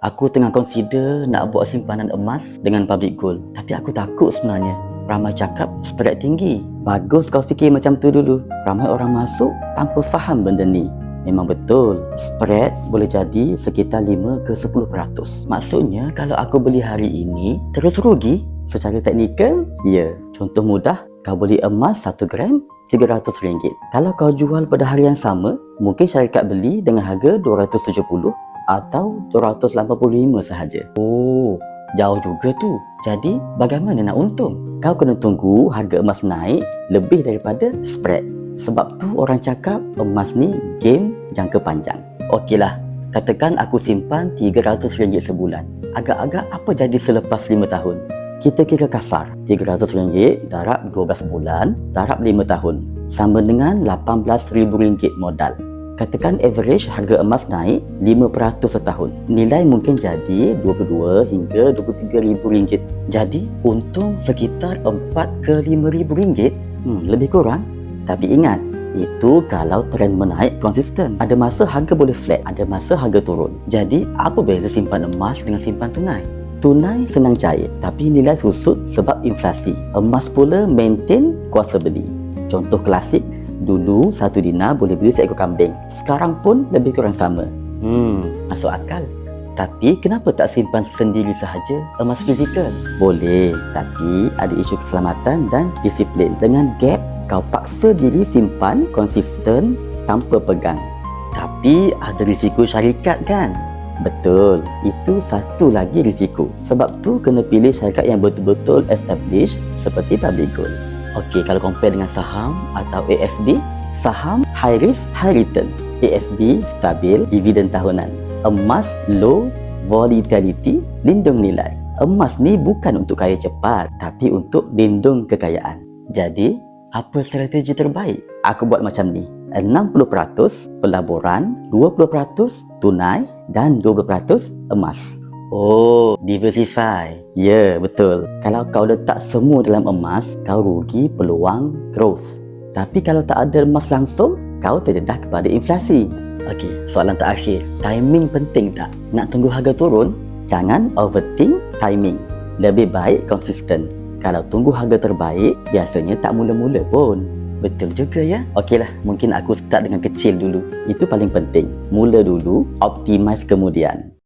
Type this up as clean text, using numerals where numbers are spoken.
Aku tengah consider nak buat simpanan emas dengan public gold. Tapi aku takut sebenarnya. Ramai cakap spread tinggi. Bagus kau fikir macam tu dulu. Ramai orang masuk tanpa faham benda ni. Memang betul, spread boleh jadi sekitar 5 ke 10%. Maksudnya kalau aku beli hari ini terus rugi? Secara teknikal, ya. Contoh mudah, kau beli emas 1 gram RM300. Kalau kau jual pada hari yang sama, mungkin syarikat beli dengan harga 270 atau 285 sahaja. Oh, jauh juga tu. Jadi, bagaimana nak untung? Kau kena tunggu harga emas naik lebih daripada spread. Sebab tu orang cakap emas ni game jangka panjang. Okeylah, katakan aku simpan RM300 sebulan. Agak-agak apa jadi selepas 5 tahun? Kita kira kasar, RM300 darab 12 bulan, darab 5 tahun. Sama dengan RM18,000 modal. Katakan average harga emas naik 5% setahun. Nilai mungkin jadi RM22 hingga RM23,000. Jadi, untung sekitar RM4 ke RM5,000. Lebih kurang. Tapi ingat, itu kalau trend menaik konsisten. Ada masa harga boleh flat, ada masa harga turun. Jadi, apa beza simpan emas dengan simpan tunai? Tunai senang cair, tapi nilai susut sebab inflasi. Emas pula maintain kuasa beli. Contoh klasik, dulu 1 dinar boleh beli seekor kambing. Sekarang pun lebih kurang sama. Masuk akal. Tapi kenapa tak simpan sendiri sahaja emas fizikal? Boleh, tapi ada isu keselamatan dan disiplin. Dengan gap, kau paksa diri simpan konsisten tanpa pegang. Tapi ada risiko syarikat kan? Betul, itu satu lagi risiko. Sebab tu kena pilih syarikat yang betul-betul established seperti public gold. Okey, kalau compare dengan saham atau ASB, saham high risk, high return. ASB stabil, dividen tahunan. Emas low volatility, lindung nilai. Emas ni bukan untuk kaya cepat, tapi untuk lindung kekayaan. Jadi, apa strategi terbaik? Aku buat macam ni. 60% pelaburan, 20% tunai dan 20% emas. Oh, diversify. Ya, betul. Kalau kau letak semua dalam emas, kau rugi peluang growth. Tapi kalau tak ada emas langsung, kau terdedah kepada inflasi. Okey, soalan terakhir. Timing penting tak? Nak tunggu harga turun? Jangan overthink timing. Lebih baik konsisten. Kalau tunggu harga terbaik, biasanya tak mula-mula pun. Betul juga ya. Okeylah, mungkin aku start dengan kecil dulu. Itu paling penting. Mula dulu, optimize kemudian.